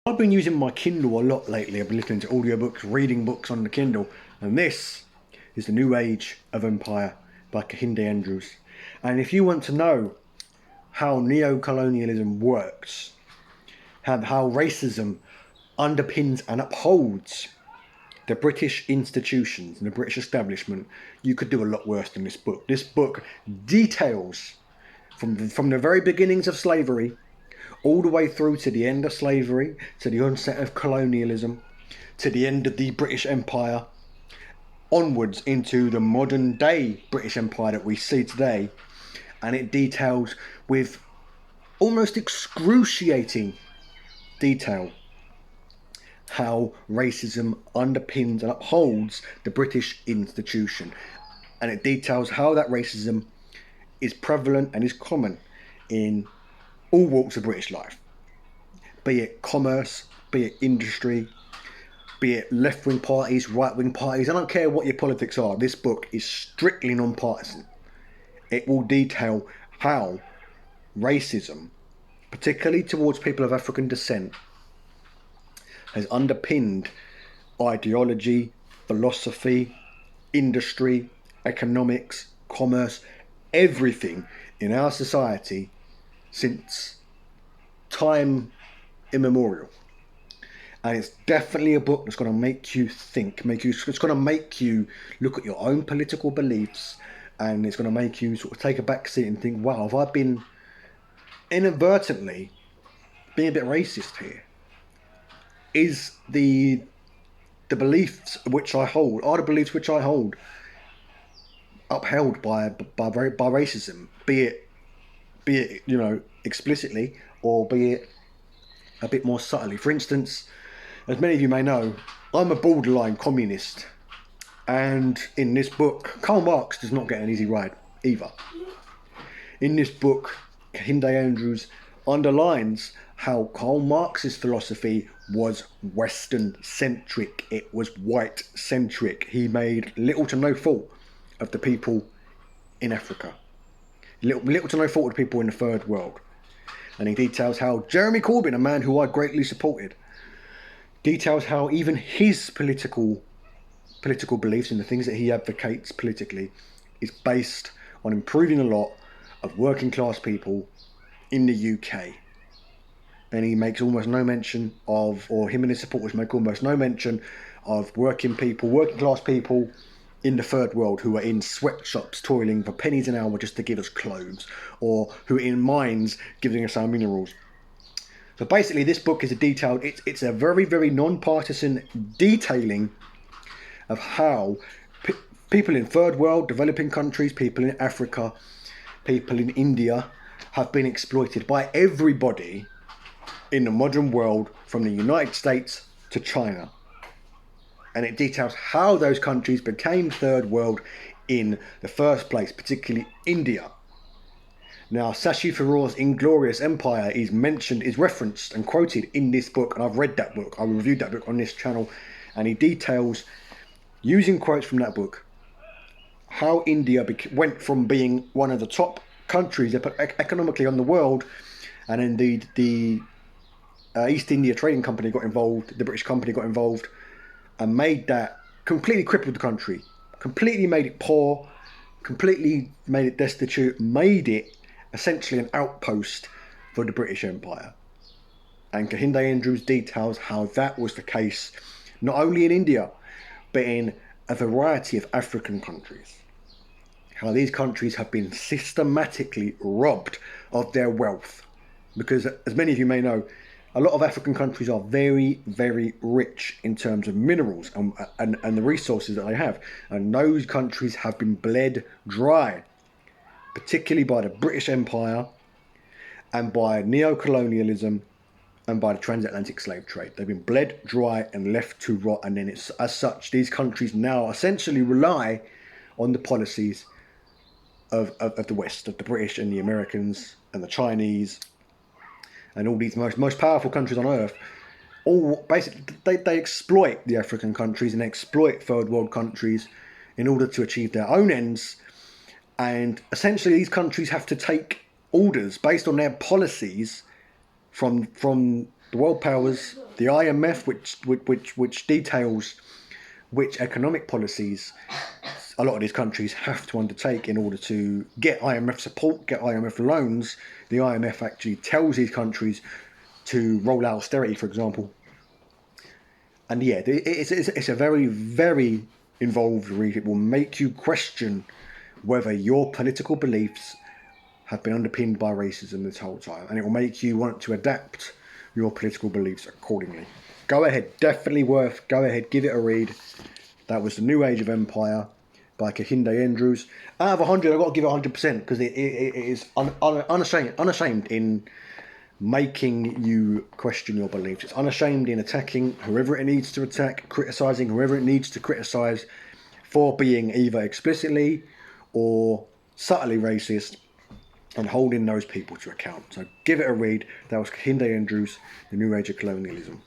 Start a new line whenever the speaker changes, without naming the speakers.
I've been using my Kindle a lot lately. I've been listening to audiobooks, reading books on the Kindle, and this is The New Age of Empire by Kehinde. And if you want to know how neo-colonialism works, how racism underpins and upholds the British institutions and the British establishment, you could do a lot worse than this book. This book details from the very beginnings of slavery all the way through to the end of slavery, to the onset of colonialism, to the end of the British Empire, onwards into the modern day British Empire that we see today. And it details with almost excruciating detail how racism underpins and upholds the British institution. And it details how that racism is prevalent and is common in all walks of British life, be it commerce, be it industry, be it left-wing parties, right-wing parties. I don't care what your politics are. This book is strictly non-partisan. It will detail how racism, particularly towards people of African descent, has underpinned ideology, philosophy, industry, economics, commerce, everything in our society since time immemorial. And it's definitely a book that's going to make you think, it's going to make you look at your own political beliefs, and it's going to make you sort of take a back seat and think, wow, have I been inadvertently being a bit racist here? Is the beliefs which I hold, are the beliefs which I hold upheld by racism, be it explicitly, or be it a bit more subtly. For instance, as many of you may know, I'm a borderline communist, and in this book, Karl Marx does not get an easy ride either. In this book, Kehinde underlines how Karl Marx's philosophy was Western-centric. It was white-centric. He made little to no fault of the people in Africa. Little to no fault of the people in the third world. And he details how Jeremy Corbyn, a man who I greatly supported, details how even his political beliefs and the things that he advocates politically is based on improving the lot of working class people in the UK. And he makes almost no mention of, or him and his supporters make almost no mention of working class people in the third world who are in sweatshops toiling for pennies an hour just to give us clothes, or who are in mines giving us our minerals. So basically this book is it's a very, very non-partisan detailing of how people in third world, developing countries, people in Africa, people in India have been exploited by everybody in the modern world, from the United States to China. And it details how those countries became third world in the first place, particularly India. Now, Sashi Thoreau's Inglorious Empire is referenced and quoted in this book, and I've read that book. I reviewed that book on this channel, and he details, using quotes from that book, how India went from being one of the top countries economically on the world, and indeed the East India Trading Company got involved, the British company got involved, and made that, completely crippled the country, completely made it poor, completely made it destitute, made it essentially an outpost for the British Empire. And Kehinde details how that was the case not only in India, but in a variety of African countries. How these countries have been systematically robbed of their wealth. Because, as many of you may know, a lot of African countries are very, very rich in terms of minerals and the resources that they have. And those countries have been bled dry, particularly by the British Empire and by neo-colonialism and by the transatlantic slave trade. They've been bled dry and left to rot. And then as such, these countries now essentially rely on the policies of the West, of the British and the Americans and the Chinese, and all these most powerful countries on earth. All basically they exploit the African countries and they exploit third world countries in order to achieve their own ends. And essentially these countries have to take orders based on their policies from the world powers, the IMF, which details which economic policies a lot of these countries have to undertake in order to get IMF support, get IMF loans. The IMF actually tells these countries to roll out austerity, for example. And yeah, it's a very, very involved read. It will make you question whether your political beliefs have been underpinned by racism this whole time. And it will make you want to adapt your political beliefs accordingly. Go ahead, definitely worth, go ahead, give it a read. That was The New Age of Empire by Kehinde Andrews. Out of 100, I've got to give it 100% because it is unashamed in making you question your beliefs. It's unashamed in attacking whoever it needs to attack, criticising whoever it needs to criticise for being either explicitly or subtly racist, and holding those people to account. So give it a read. That was Kehinde Andrews, The New Age of Colonialism.